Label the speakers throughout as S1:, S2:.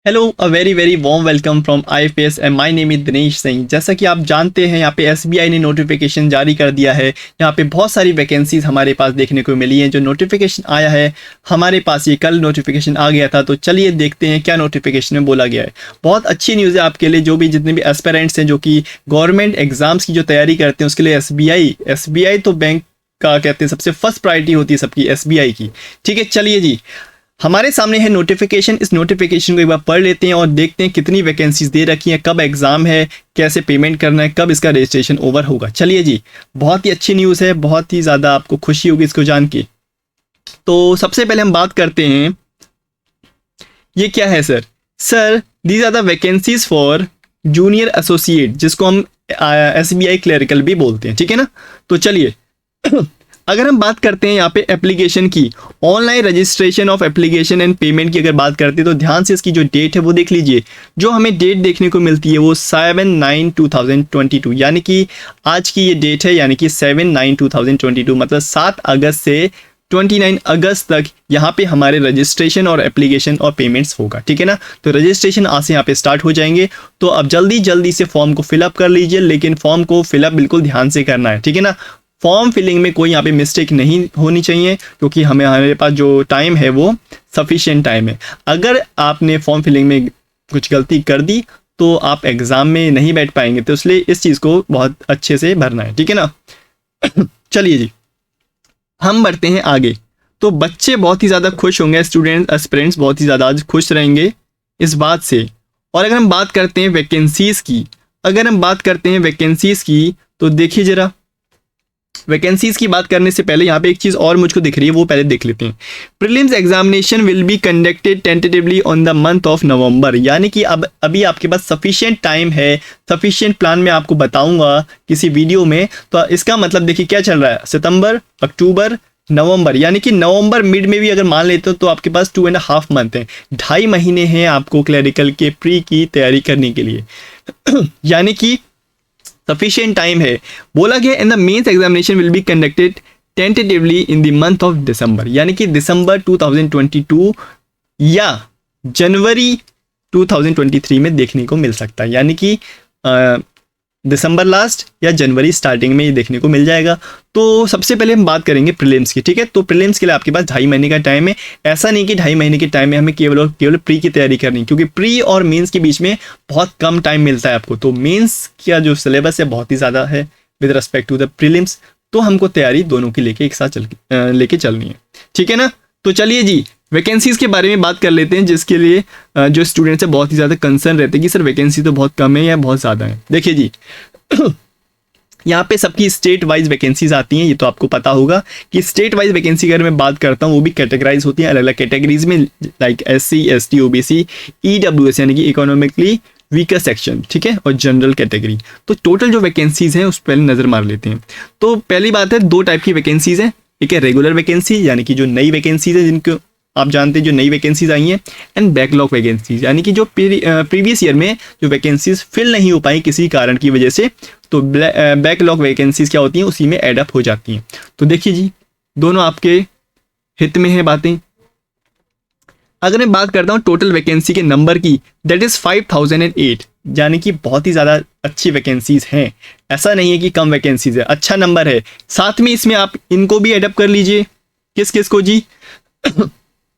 S1: Hello, a very very warm welcome from IPS and my name is Dinesh Singh. जैसा कि आप जानते हैं, यहाँ पे एसबीआई ने नोटिफिकेशन जारी कर दिया है। यहाँ पे बहुत सारी वैकेंसीज हमारे पास देखने को मिली हैं। जो नोटिफिकेशन आया है हमारे पास, ये कल नोटिफिकेशन आ गया था। तो चलिए देखते हैं क्या नोटिफिकेशन में बोला गया है। बहुत अच्छी न्यूज़ है आपके लिए, जो भी जितने भी एस्पिरेंट्स हैं जो कि गवर्नमेंट एग्जाम्स की जो तैयारी करते हैं, उसके लिए एसबीआई तो बैंक का कहते हैं सबसे फर्स्ट प्रायोरिटी होती है सबकी, एसबीआई की। ठीक है, चलिए जी, हमारे सामने है नोटिफिकेशन। इस नोटिफिकेशन को एक बार पढ़ लेते हैं और देखते हैं कितनी वैकेंसीज दे रखी हैं, कब एग्जाम है, कैसे पेमेंट करना है, कब इसका रजिस्ट्रेशन ओवर होगा। चलिए जी, बहुत ही अच्छी न्यूज़ है, बहुत ही ज़्यादा आपको खुशी होगी इसको जान के। तो सबसे पहले हम बात करते हैं, ये क्या है sir? Sir, these are the vacancies for junior associate, जिसको हम एसबीआई क्लरिकल भी बोलते हैं। ठीक है ना? तो चलिए अगर हम बात करते हैं यहाँ पे एप्लीकेशन की, online registration of application and payment की अगर बात करते हैं तो ध्यान से इसकी जो डेट है वो देख लीजिए। जो हमें डेट देखने को मिलती है वो 7/9/2022, यानी कि आज की ये डेट है, यानी कि 7/9/2022 मतलब 7 अगस्त से 29 अगस्त तक यहाँ पे हमारे रजिस्ट्रेशन और एप्लीकेशन और पेमेंट्स होगा। ठीक है ना? तो रजिस्ट्रेशन आज से यहाँ पे स्टार्ट हो जाएंगे। तो अब जल्दी जल्दी से फॉर्म को फिलअप कर लीजिए, लेकिन फॉर्म को फिलअप बिल्कुल ध्यान से करना है। ठीक है ना? फॉर्म फिलिंग में कोई यहाँ पे मिस्टेक नहीं होनी चाहिए, क्योंकि हमारे पास जो टाइम है वो सफिशिएंट टाइम है। अगर आपने फॉर्म फिलिंग में कुछ गलती कर दी तो आप एग्ज़ाम में नहीं बैठ पाएंगे। तो इसलिए इस चीज़ को बहुत अच्छे से भरना है। ठीक है ना? चलिए जी, हम बढ़ते हैं आगे। तो बच्चे बहुत ही ज़्यादा खुश होंगे, स्टूडेंट्स एस्पिरेंट्स बहुत ही ज़्यादा आज खुश रहेंगे इस बात से। और अगर हम बात करते हैं वैकेंसीज़ की, तो देखिए ज़रा, वैकेंसीज की बात करने से पहले यहाँ पे एक चीज़ और मुझको दिख रही है, वो पहले देख लेते हैं। Prelims examination will be conducted tentatively on the month of November, यानी कि अब अभी आपके पास सफिशिएंट टाइम है। सफिशिएंट प्लान में आपको बताऊंगा किसी वीडियो में। तो इसका मतलब देखिए क्या चल रहा है, सितंबर, अक्टूबर, नवंबर, यानी कि नवंबर मिड में भी अगर मान लेते हो तो आपके पास 2.5 मंथ है, 2.5 महीने हैं आपको क्लरिकल के प्री की तैयारी करने के लिए। यानी कि सफिशिएंट टाइम है। बोला गया in the mains examination will be conducted tentatively in the month of December, यानी कि दिसंबर 2022 या जनवरी 2023 में देखने को मिल सकता है, यानी कि दिसंबर लास्ट या जनवरी स्टार्टिंग में ये देखने को मिल जाएगा। तो सबसे पहले हम बात करेंगे प्रीलिम्स की। ठीक है? तो प्रीलिम्स के लिए आपके पास 2.5 महीने का टाइम है। ऐसा नहीं कि 2.5 महीने के टाइम में हमें केवल और केवल प्री की तैयारी करनी, क्योंकि प्री और मेंस के बीच में बहुत कम टाइम मिलता है आपको। तो मेंस का जो सिलेबस है बहुत ही ज़्यादा है with respect to the prelims. तो हमको तैयारी दोनों की लेके एक साथ लेके चलनी है। ठीक है ना? तो चलिए जी, वैकेंसीज़ के बारे में बात कर लेते हैं, जिसके लिए जो स्टूडेंट्स है बहुत ही ज़्यादा कंसर्न रहते हैं कि सर वैकेंसी तो बहुत कम है या बहुत ज़्यादा है। देखिए जी, यहाँ पे सबकी स्टेट वाइज वैकेंसीज आती हैं। ये तो आपको पता होगा कि स्टेट वाइज वैकेंसी अगर मैं बात करता हूँ, वो भी कैटेगराइज होती हैं अलग अलग कैटेगरीज में, like SC ST OBC EWS, यानी कि इकोनॉमिकली वीकर सेक्शन। ठीक है? और जनरल कैटेगरी। तो टोटल जो वैकेंसीज हैं उस पर नज़र मार लेते हैं। तो पहली बात है, 2 टाइप की वैकेंसीज हैं। एक है रेगुलर वैकेंसी, यानी कि जो नई वैकेंसीज है जिनको आप जानते हैं, जो नई वैकेंसीज आई हैं, एंड बैकलॉग वैकेंसीज, यानी कि जो प्रीवियस ईयर में जो वैकेंसीज फिल नहीं हो पाई किसी कारण की वजह से, तो बैकलॉग वैकेंसीज क्या होती हैं, उसी में एड अप हो जाती हैं। तो देखिए जी, दोनों आपके हित में है बातें। अगर मैं बात करता हूँ टोटल वैकेंसी के नंबर की, दैट इज़ 5008, यानी कि बहुत ही ज़्यादा अच्छी वैकेंसीज हैं। ऐसा नहीं है कि कम वैकेंसीज है, अच्छा नंबर है। साथ में इसमें आप इनको भी एडअप कर लीजिए। किस किस को जी?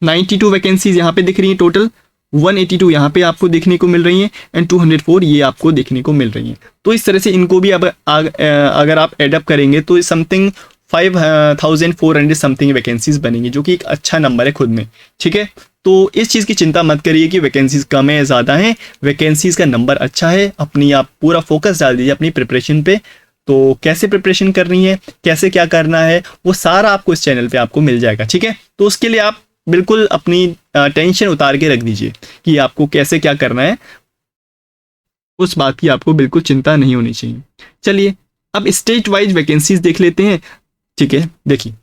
S1: 92 वैकेंसीज यहाँ पे दिख रही हैं टोटल, 182 यहाँ पे आपको देखने को मिल रही हैं, एंड 204 ये आपको देखने को मिल रही हैं। तो इस तरह से इनको भी अब अगर आप एडअप करेंगे तो समथिंग 5400 समथिंग वैकेंसीज बनेंगी, जो कि एक अच्छा नंबर है खुद में। ठीक है? तो इस चीज़ की चिंता मत करिए कि वैकेंसीज कम है ज़्यादा है, वैकेंसीज का नंबर अच्छा है। अपनी आप पूरा फोकस डाल दीजिए अपनी प्रिपरेशन पे। तो कैसे प्रिपरेशन करनी है, कैसे क्या करना है, वो सारा आपको इस चैनल पे आपको मिल जाएगा। ठीक है? तो उसके लिए आप बिल्कुल अपनी टेंशन उतार के रख दीजिए कि आपको कैसे क्या करना है, उस बात की आपको बिल्कुल चिंता नहीं होनी चाहिए। चलिए अब स्टेट वाइज वैकेंसीज देख लेते हैं। ठीक है? देखिए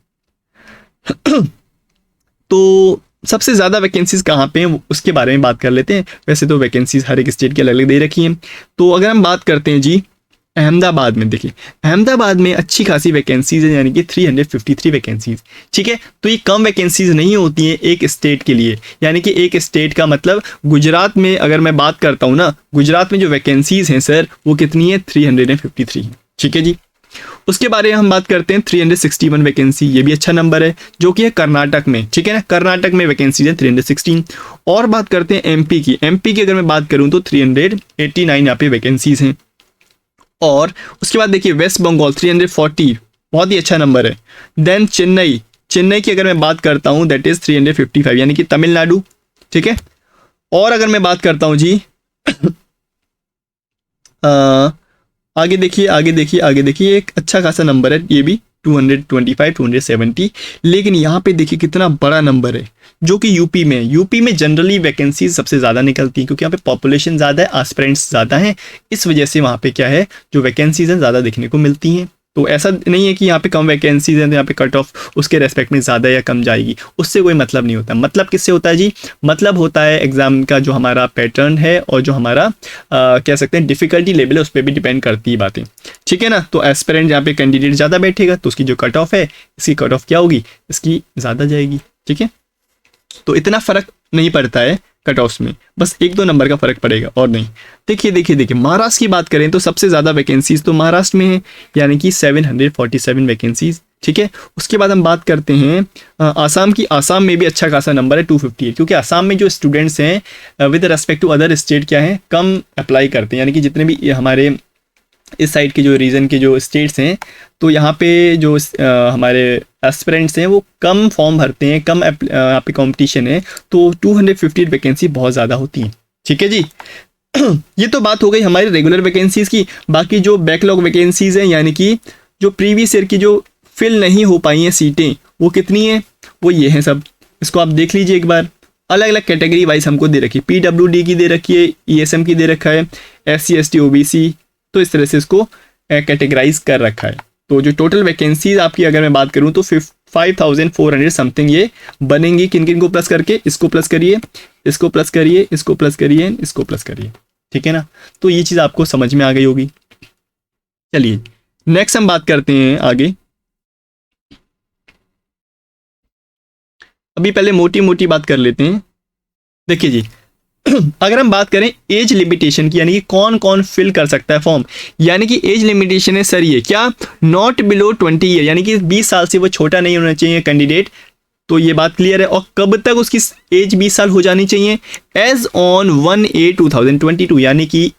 S1: तो सबसे ज़्यादा वैकेंसीज कहाँ पे हैं उसके बारे में बात कर लेते हैं। वैसे तो वैकेंसीज हर एक स्टेट की अलग अलग दे रखी हैं। तो अगर हम बात करते हैं जी अहमदाबाद में, देखिए अहमदाबाद में अच्छी खासी वैकेंसीज है, यानी कि 353 वैकेंसीज। ठीक है, तो ये कम वैकेंसीज नहीं होती हैं एक स्टेट के लिए, यानी कि एक स्टेट का मतलब गुजरात में अगर मैं बात करता हूँ ना, गुजरात में जो वैकेंसीज हैं सर वो कितनी है, 353। ठीक है जी। उसके बारे में हम बात करते हैं 361 वैकेंसी, ये भी अच्छा नंबर है, जो कि है कर्नाटक में। ठीक है ना, कर्नाटक में वैकेंसीज है 316। और बात करते हैं एमपी की, एमपी की अगर मैं बात करूं तो 389 यहाँ पे वैकेंसीज हैं। और उसके बाद देखिए वेस्ट बंगाल 340, बहुत ही अच्छा नंबर है। देन चेन्नई, चेन्नई की अगर मैं बात करता हूँ दैट इज 355, यानी कि तमिलनाडु। ठीक है, और अगर मैं बात करता हूँ जी आगे देखिए, आगे देखिए, आगे देखिए, एक अच्छा खासा नंबर है ये भी 225, 270। लेकिन यहाँ पे देखिए कितना बड़ा नंबर है, जो कि यूपी में जनरली वैकेंसीज सबसे ज़्यादा निकलती हैं, क्योंकि यहाँ पे पॉपुलेशन ज़्यादा है, एस्पिरेंट्स ज़्यादा हैं, इस वजह से वहाँ पे क्या है, जो वैकेंसीज हैं ज़्यादा देखने को मिलती हैं। तो ऐसा नहीं है कि यहाँ पे कम वैकेंसीज हैं तो यहाँ पे कट ऑफ उसके रेस्पेक्ट में ज़्यादा या कम जाएगी, उससे कोई मतलब नहीं होता। मतलब किससे होता है जी, मतलब होता है एग्जाम का जो हमारा पैटर्न है और जो हमारा कह सकते हैं डिफिकल्टी लेवल है, उस पर भी डिपेंड करती है बातें। ठीक है ना, तो एस्पिरेंट जहाँ पे कैंडिडेट ज़्यादा बैठेगा तो उसकी जो कट ऑफ है, इसकी कट ऑफ क्या होगी, इसकी ज़्यादा जाएगी। ठीक है, तो इतना फ़र्क नहीं पड़ता है कट ऑफ्स में, बस 1-2 नंबर का फर्क पड़ेगा और नहीं। देखिए देखिए देखिए, महाराष्ट्र की बात करें तो सबसे ज़्यादा वैकेंसीज तो महाराष्ट्र में है, यानी कि 747 वैकेंसीज। ठीक है, उसके बाद हम बात करते हैं आसाम की। आसाम में भी अच्छा खासा नंबर है 258, क्योंकि आसाम में जो स्टूडेंट्स हैं with respect to other state क्या है, कम अप्लाई करते हैं, यानी कि जितने भी हमारे इस साइड के जो रीजन के जो स्टेट्स हैं, तो यहाँ पे जो हमारे एस्पिरेंट्स हैं वो कम फॉर्म भरते हैं, कम यहाँ पे कंपटीशन है, तो 250 वैकेंसी बहुत ज़्यादा होती है। ठीक है जी। ये तो बात हो गई हमारी रेगुलर वैकेंसीज़ की। बाकी जो बैकलॉग वैकेंसीज़ हैं, यानी कि जो प्रीवियस ईयर की जो फिल नहीं हो पाई हैं सीटें, वो कितनी हैं, वो ये हैं सब। इसको आप देख लीजिए एक बार, अलग अलग कैटेगरी वाइज हमको दे रखी है, PWD की दे रखी है, ESM की दे रखा है, SC ST OBC, तो इस तरह से इसको कैटेगराइज कर रखा है। तो जो टोटल वैकेंसीज आपकी अगर मैं बात करूं तो 5400 समथिंग ये बनेंगी। किन किन को प्लस करके, इसको प्लस करिए, इसको प्लस करिए, इसको प्लस करिए, इसको प्लस करिए। ठीक है ना, तो ये चीज़ आपको समझ में आ गई होगी। चलिए नेक्स्ट हम बात करते हैं आगे। अभी पहले मोटी मोटी बात कर लेते हैं। देखिए जी, अगर हम बात करें एज लिमिटेशन की, यानी कि कौन कौन फिल कर सकता है फॉर्म, यानी कि एज लिमिटेशन है सर ये क्या, नॉट बिलो 20 ईयर, यानी कि 20 साल से वो छोटा नहीं होना चाहिए कैंडिडेट। तो ये बात क्लियर है। और कब तक उसकी एज 20 साल हो जानी चाहिए, एज ऑन 1/8/2022, यानी कि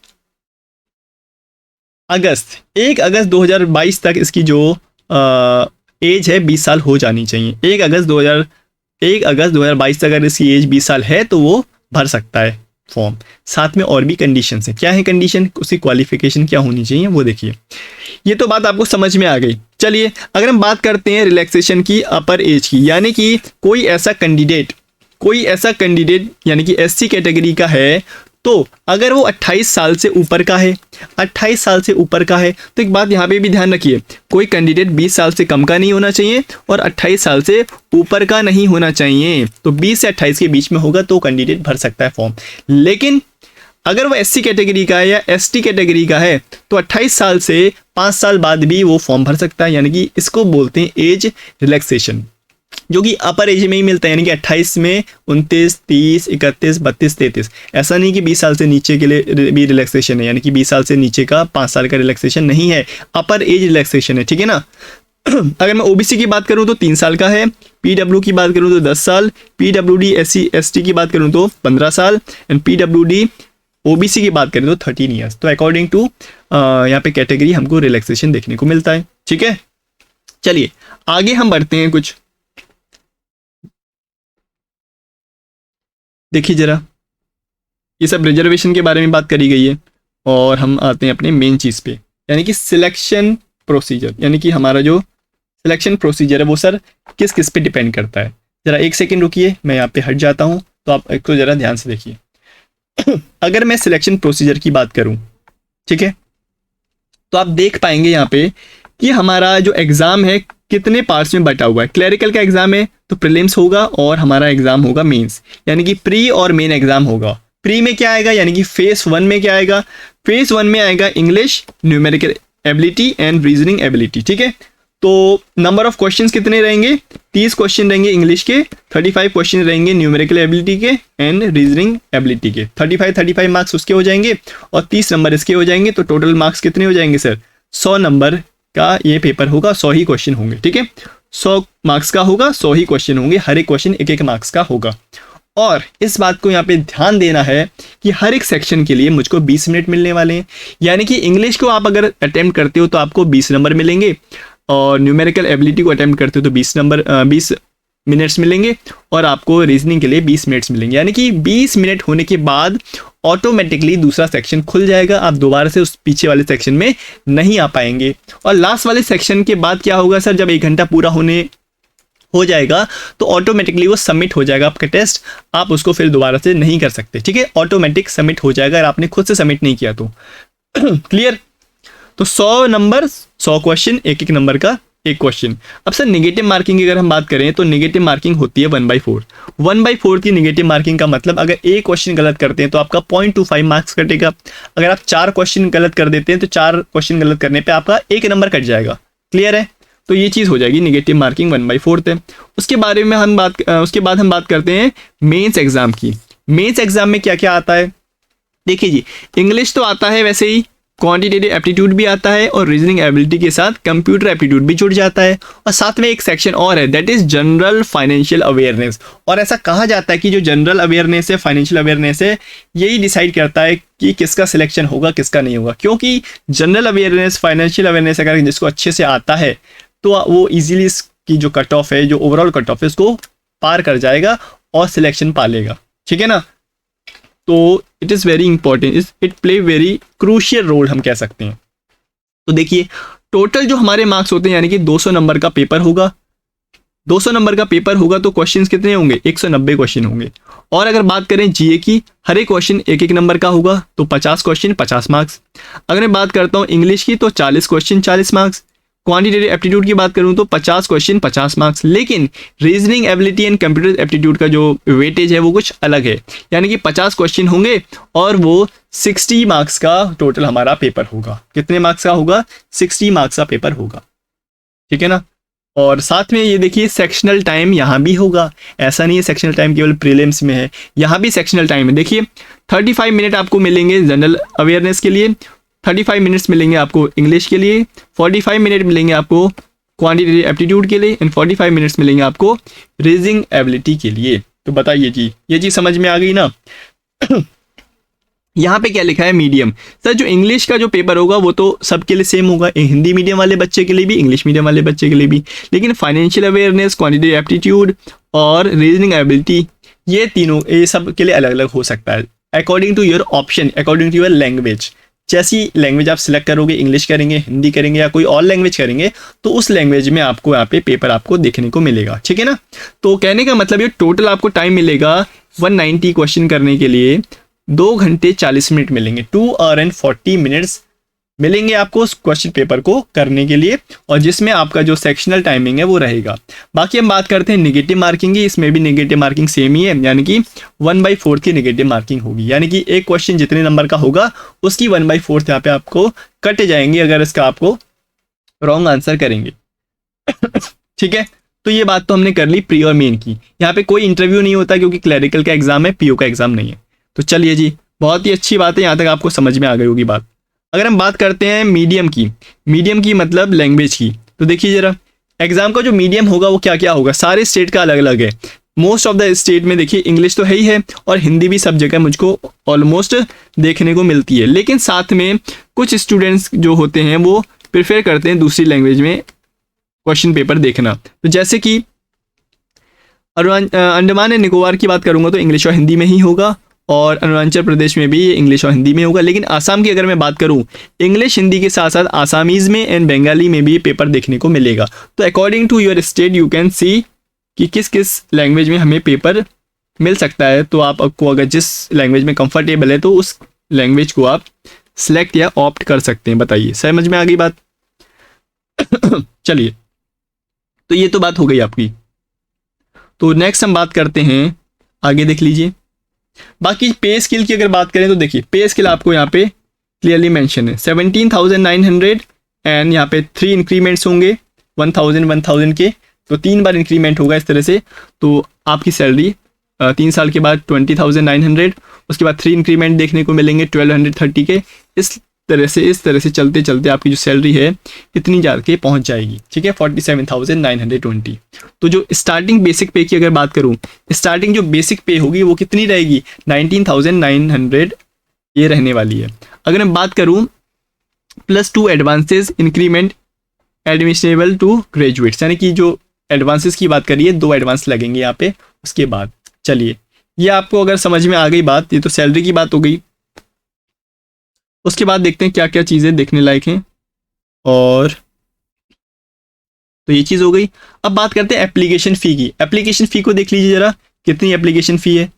S1: एक अगस्त 2022 तक इसकी जो एज है 20 साल हो जानी चाहिए। 1 अगस्त 2022 तक अगर इसकी एज 20 साल है तो वो भर सकता है फॉर्म। साथ में और भी कंडीशन है। क्या है कंडीशन, उसकी क्वालिफिकेशन क्या होनी चाहिए वो देखिए। ये तो बात आपको समझ में आ गई। चलिए अगर हम बात करते हैं रिलैक्सेशन की अपर एज की, यानी कि कोई ऐसा कैंडिडेट यानी कि SC कैटेगरी का है, तो अगर वो 28 साल से ऊपर का है, 28 साल से ऊपर का है, तो एक बात यहाँ पे भी ध्यान रखिए, कोई कैंडिडेट 20 साल से कम का नहीं होना चाहिए और 28 साल से ऊपर का नहीं होना चाहिए। तो 20 से 28 के बीच में होगा तो कैंडिडेट भर सकता है फॉर्म। लेकिन अगर वो SC कैटेगरी का है या ST कैटेगरी का है तो 28 साल से 5 साल बाद भी वो फॉर्म भर सकता है, यानी कि इसको बोलते हैं एज रिलैक्सेशन, जो कि अपर एज में ही मिलता है, यानी कि 28 में 29, 30, 31, 32, 33। ऐसा नहीं कि 20 साल से नीचे के लिए भी रिलैक्सेशन है, यानी कि 20 साल से नीचे का 5 साल का रिलैक्सेशन नहीं है, अपर एज रिलैक्सेशन है। ठीक है ना। अगर मैं OBC की बात करूं तो 3 साल का है, PW की बात करूं तो 10 साल, PWD SC ST की बात करूं तो 15 साल एंड PWD OBC की बात करें तो 13 ईयर्स। तो अकॉर्डिंग टू यहाँ पे कैटेगरी हमको रिलैक्सेशन देखने को मिलता है। ठीक है, चलिए आगे हम बढ़ते हैं। कुछ देखिए जरा, ये सब रिजर्वेशन के बारे में बात करी गई है और हम आते हैं अपने मेन चीज़ पे, यानी कि सिलेक्शन प्रोसीजर। यानी कि हमारा जो सिलेक्शन प्रोसीजर है वो सर किस किस पे डिपेंड करता है। ज़रा एक सेकंड रुकिए, मैं यहाँ पे हट जाता हूँ, तो आप एक तो ज़रा ध्यान से देखिए। अगर मैं सिलेक्शन प्रोसीजर की बात करूँ, ठीक है, तो आप देख पाएंगे यहाँ पे कि हमारा जो एग्ज़ाम है कितने पार्ट्स में बटा हुआ है। क्लरिकल का एग्जाम है तो प्रीलिम्स होगा और हमारा एग्जाम होगा मेंस, यानी कि प्री और मेन एग्जाम होगा। प्री में क्या आएगा, यानी कि फेज 1 में क्या आएगा, फेज 1 में आएगा English, numerical ability and reasoning ability, ठीक है। तो नंबर ऑफ क्वेश्चंस कितने रहेंगे, 30 क्वेश्चन रहेंगे इंग्लिश के, 35 क्वेश्चन रहेंगे न्यूमेरिकल एबिलिटी के एंड रीजनिंग एबिलिटी के। 35 मार्क्स उसके हो जाएंगे और 30 नंबर इसके हो जाएंगे। तो टोटल मार्क्स कितने हो जाएंगे सर, 100 नंबर का ये पेपर होगा, 100 ही क्वेश्चन होंगे, ठीक है। 100 मार्क्स का होगा, 100 ही क्वेश्चन होंगे, हर एक क्वेश्चन 1-1 मार्क्स का होगा। और इस बात को यहाँ पे ध्यान देना है कि हर एक सेक्शन के लिए मुझको 20 मिनट मिलने वाले हैं। यानी कि इंग्लिश को आप अगर अटेम्प्ट करते हो तो आपको 20 नंबर मिलेंगे, और न्यूमेरिकल एबिलिटी को अटेम्प्ट करते हो तो 20 मिनट्स मिलेंगे, और आपको रीजनिंग के लिए 20 मिनट्स मिलेंगे। यानी कि 20 मिनट होने के बाद ऑटोमेटिकली दूसरा सेक्शन खुल जाएगा, आप दोबारा से उस पीछे वाले सेक्शन में नहीं आ पाएंगे। और लास्ट वाले सेक्शन के बाद क्या होगा सर, जब 1 घंटा पूरा हो जाएगा तो ऑटोमेटिकली वो सबमिट हो जाएगा आपका टेस्ट, आप उसको फिर दोबारा से नहीं कर सकते, ठीक है। ऑटोमेटिक सबमिट हो जाएगा अगर आपने खुद से सबमिट नहीं किया तो। क्लियर। तो 100 नंबर 100 क्वेश्चन, 1-1 नंबर का 1 क्वेश्चन। अब सर नेगेटिव मार्किंग की अगर हम बात करें तो नेगेटिव मार्किंग होती है 1/4। 1/4 की नेगेटिव मार्किंग का मतलब अगर एक क्वेश्चन गलत करते हैं तो आपका 0.25 मार्क्स कटेगा। अगर आप 4 क्वेश्चन गलत कर देते हैं तो 4 क्वेश्चन गलत करने पे आपका 1 नंबर कट जाएगा। क्लियर है। तो ये चीज़ हो जाएगी, नेगेटिव मार्किंग 1/4 है। उसके बाद हम बात करते हैं मेंस एग्जाम की। मेंस एग्जाम में क्या क्या आता है, देखिए जी, इंग्लिश तो आता है वैसे ही, क्वांटिटेटिव एप्टीट्यूड भी आता है, और रीजनिंग एबिलिटी के साथ कंप्यूटर एप्टीट्यूड भी जुड़ जाता है। और साथ में एक सेक्शन और है, that is general financial awareness. और ऐसा कहा जाता है कि जो जनरल अवेयरनेस है, फाइनेंशियल अवेयरनेस है, यही डिसाइड करता है कि किसका सिलेक्शन होगा किसका नहीं होगा। क्योंकि जनरल अवेयरनेस, फाइनेंशियल अवेयरनेस अगर जिसको अच्छे से आता है तो वो इजीली इसकी जो कट ऑफ है, जो ओवरऑल कट ऑफ है, उसको पार कर जाएगा और सिलेक्शन पा लेगा, ठीक है ना। तो it is very important, it play very crucial role हम कह सकते हैं। तो देखिए टोटल जो हमारे मार्क्स होते हैं, यानी कि 200 नंबर का पेपर होगा। 200 नंबर का पेपर होगा तो क्वेश्चंस कितने होंगे, 190 क्वेश्चन होंगे। और अगर बात करें जीए की, हर एक क्वेश्चन 1-1 नंबर का होगा, तो 50 क्वेश्चन 50 मार्क्स। अगर मैं बात करता हूँ इंग्लिश की तो 40 क्वेश्चन 40 मार्क्स। क्वांटिटेटिव एप्टीट्यूड की बात करूं तो 50 क्वेश्चन 50 मार्क्स। लेकिन reasoning ability and computer aptitude का जो वेटेज है वो कुछ अलग है, यानी कि 50 क्वेश्चन होंगे और वो 60 मार्क्स का टोटल हमारा पेपर होगा। कितने मार्क्स का होगा, 60 मार्क्स का पेपर होगा, ठीक है ना। और साथ में ये देखिए सेक्शनल टाइम यहाँ भी होगा, ऐसा नहीं है सेक्शनल टाइम केवल प्रीलिम्स में है, यहाँ भी सेक्शनल टाइम है। देखिए 35 मिनट आपको मिलेंगे जनरल अवेयरनेस के लिए, 35 मिनट्स मिलेंगे आपको इंग्लिश के लिए, 45 मिनट मिलेंगे आपको क्वांटिटेटिव एप्टीट्यूड के लिए, एंड 45 मिनट्स मिलेंगे आपको रीजनिंग एबिलिटी के लिए। तो बताइए जी, ये चीज़ समझ में आ गई ना। यहाँ पे क्या लिखा है, मीडियम। सर जो इंग्लिश का जो पेपर होगा वो तो सबके लिए सेम होगा, हिंदी मीडियम वाले बच्चे के लिए भी, इंग्लिश मीडियम वाले बच्चे के लिए भी। लेकिन फाइनेंशियल अवेयरनेस, क्वांटिटेटिव एप्टीट्यूड और रीजनिंग एबिलिटी, ये तीनों, ये सब के लिए अलग अलग हो सकता है, according to your option, according to your language. जैसी लैंग्वेज आप सिलेक्ट करोगे, इंग्लिश करेंगे, हिंदी करेंगे या कोई और लैंग्वेज करेंगे, तो उस लैंग्वेज में आपको यहाँ पे पेपर आपको देखने को मिलेगा, ठीक है ना। तो कहने का मतलब ये टोटल आपको टाइम मिलेगा 190 क्वेश्चन करने के लिए 2 घंटे 40 मिनट मिलेंगे, 2 आवर एंड 40 मिनट्स मिलेंगे आपको उस क्वेश्चन पेपर को करने के लिए, और जिसमें आपका जो सेक्शनल टाइमिंग है वो रहेगा। बाकी हम बात करते हैं नेगेटिव मार्किंग की, इसमें भी नेगेटिव मार्किंग सेम ही है, यानी कि 1/4 की नेगेटिव मार्किंग होगी। यानी कि एक क्वेश्चन जितने नंबर का होगा उसकी 1/4 यहाँ पे आपको कट जाएंगे अगर इसका आपको रॉन्ग आंसर करेंगे। ठीक है, तो ये बात तो हमने कर ली प्री और मेन की। यहाँ पे कोई इंटरव्यू नहीं होता क्योंकि क्लैरिकल का एग्जाम है, पीओ का एग्जाम नहीं है। तो चलिए जी, बहुत ही अच्छी बात है, यहाँ तक आपको समझ में आ गई होगी बात। अगर हम बात करते हैं मीडियम की मतलब लैंग्वेज की, तो देखिए जरा एग्जाम का जो मीडियम होगा वो क्या क्या होगा, सारे स्टेट का अलग अलग है। मोस्ट ऑफ द स्टेट में देखिए इंग्लिश तो है ही है, और हिंदी भी सब जगह मुझको ऑलमोस्ट देखने को मिलती है। लेकिन साथ में कुछ स्टूडेंट्स जो होते हैं वो प्रेफर करते हैं दूसरी लैंग्वेज में क्वेश्चन पेपर देखना। तो जैसे कि अंडमान एंड निकोबार की बात करूंगा तो इंग्लिश और हिंदी में ही होगा, और अरुणाचल प्रदेश में भी ये इंग्लिश और हिंदी में होगा। लेकिन आसाम की अगर मैं बात करूं, इंग्लिश हिंदी के साथ साथ आसामीज़ में एंड बंगाली में भी पेपर देखने को मिलेगा। तो according to your state you can see कि किस किस लैंग्वेज में हमें पेपर मिल सकता है। तो आपको अगर जिस लैंग्वेज में कंफर्टेबल है तो उस लैंग्वेज को आप सिलेक्ट या ऑप्ट कर सकते हैं। बताइए, समझ में आ गई बात। चलिए, तो ये तो बात हो गई आपकी। तो नेक्स्ट हम बात करते हैं, आगे देख लीजिए। बाकी पे स्केल की अगर बात करें तो देखिए पे स्केल आपको यहाँ पे क्लियरली मेंशन है 17,900 एंड यहाँ पे 3 इंक्रीमेंट्स होंगे 1000 के, तो 3 बार इंक्रीमेंट होगा इस तरह से। तो आपकी सैलरी 3 साल के बाद 20,900, उसके बाद 3 इंक्रीमेंट देखने को मिलेंगे 1230 के। इस तरह से चलते चलते आपकी जो सैलरी है इतनी जा के पहुंच जाएगी, ठीक है, 47,920। तो जो स्टार्टिंग बेसिक पे की अगर बात करूं, स्टार्टिंग जो बेसिक पे होगी वो कितनी रहेगी, 19,900 ये रहने वाली है। अगर मैं बात करूं +2 एडवांसेस इंक्रीमेंट एडमिशनेबल टू ग्रेजुएट्स, यानी कि जो एडवांसेस की बात करिए 2 एडवांस लगेंगे यहाँ पे। उसके बाद चलिए, ये आपको अगर समझ में आ गई बात, ये तो सैलरी की बात हो गई। उसके बाद देखते हैं क्या क्या चीज़ें देखने लायक हैं, और तो ये चीज़ हो गई। अब बात करते हैं एप्लीकेशन फ़ी की। एप्लीकेशन फ़ी को देख लीजिए ज़रा, कितनी एप्लीकेशन फ़ी है।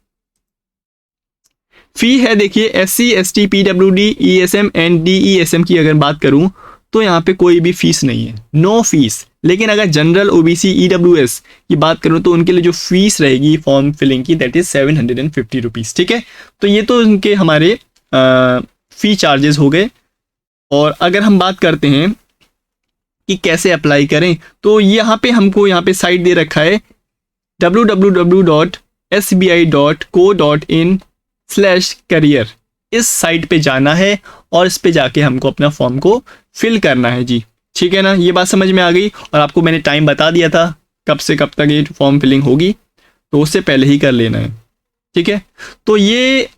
S1: फ़ी है देखिए SC ST PWD ESM and DESM की अगर बात करूं तो यहाँ पे कोई भी फीस नहीं है, नो फीस। लेकिन अगर जनरल OBC EWS की बात करूं तो उनके लिए जो फीस रहेगी फॉर्म फिलिंग की दैट इज 750 रुपीज़, ठीक है। तो ये तो उनके हमारे फ़ी चार्जेस हो गए। और अगर हम बात करते हैं कि कैसे अप्लाई करें, तो यहाँ पे हमको यहाँ पे साइट दे रखा है www.sbi.co.in/career। इस साइट पे जाना है और इस पे जाके हमको अपना फॉर्म को फिल करना है जी, ठीक है ना। ये बात समझ में आ गई, और आपको मैंने टाइम बता दिया था कब से कब तक ये फॉर्म फिलिंग होगी, तो उससे पहले ही कर लेना है, ठीक है। तो ये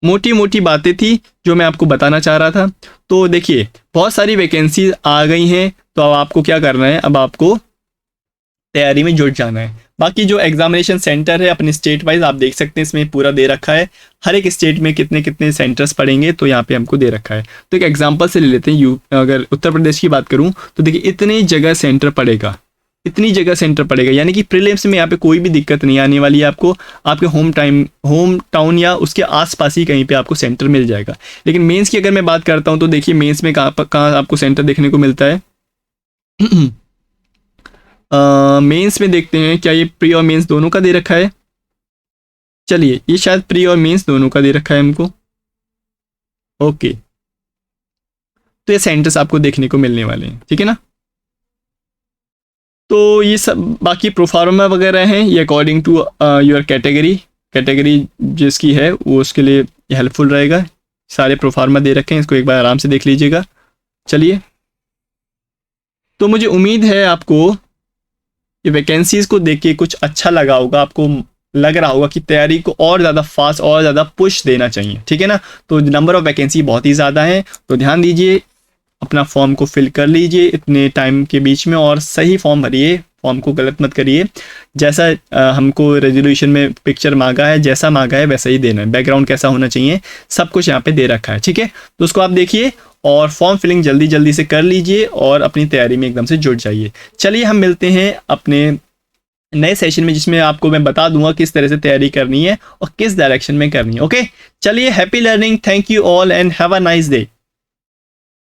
S1: मोटी मोटी बातें थी जो मैं आपको बताना चाह रहा था। तो देखिए बहुत सारी वैकेंसी आ गई हैं, तो अब आपको क्या करना है, अब आपको तैयारी में जुट जाना है। बाकी जो एग्जामिनेशन सेंटर है अपने स्टेट वाइज आप देख सकते हैं, इसमें पूरा दे रखा है हर एक स्टेट में कितने कितने सेंटर्स पड़ेंगे, तो यहाँ पे हमको दे रखा है। तो एक एग्जांपल से ले लेते हैं, अगर उत्तर प्रदेश की बात करूँ तो देखिए इतनी जगह सेंटर पड़ेगा, इतनी जगह सेंटर पड़ेगा, यानी कि प्रीलिम्स में यहाँ पे कोई भी दिक्कत नहीं आने वाली है आपको। आपके होम टाउन या उसके आसपास ही कहीं पे आपको सेंटर मिल जाएगा। लेकिन मेंस की अगर मैं बात करता हूँ तो देखिए मेंस में कहाँ आपको सेंटर देखने को मिलता है। मेंस में देखते हैं क्या ये प्री और मेंस दोनों का दे रखा है। चलिए ये शायद प्री और मेंस दोनों का दे रखा है हमको, ओके। तो ये सेंटर्स आपको देखने को मिलने वाले हैं, ठीक है ना। तो ये सब बाकी प्रोफार्मा वगैरह हैं, ये अकॉर्डिंग टू योर कैटेगरी जिसकी है वो उसके लिए हेल्पफुल रहेगा। सारे प्रोफार्मा दे रखे हैं, इसको एक बार आराम से देख लीजिएगा। चलिए, तो मुझे उम्मीद है आपको ये वैकेंसीज़ को देख के कुछ अच्छा लगा होगा, आपको लग रहा होगा कि तैयारी को और ज़्यादा फास्ट और ज़्यादा पुश देना चाहिए, ठीक है ना। तो नंबर ऑफ़ वैकेंसी बहुत ही ज़्यादा है, तो ध्यान दीजिए, अपना फॉर्म को फिल कर लीजिए इतने टाइम के बीच में, और सही फॉर्म भरिए, फॉर्म को गलत मत करिए। जैसा हमको रेजोल्यूशन में पिक्चर मांगा है, जैसा मांगा है वैसा ही देना है। बैकग्राउंड कैसा होना चाहिए, सब कुछ यहाँ पे दे रखा है, ठीक है। तो उसको आप देखिए और फॉर्म फिलिंग जल्दी जल्दी से कर लीजिए और अपनी तैयारी में एकदम से जुट जाइए। चलिए हम मिलते हैं अपने नए सेशन में, जिसमें आपको मैं बता दूंगा किस तरह से तैयारी करनी है और किस डायरेक्शन में करनी है। ओके, चलिए, happy learning, thank you all and have a nice day.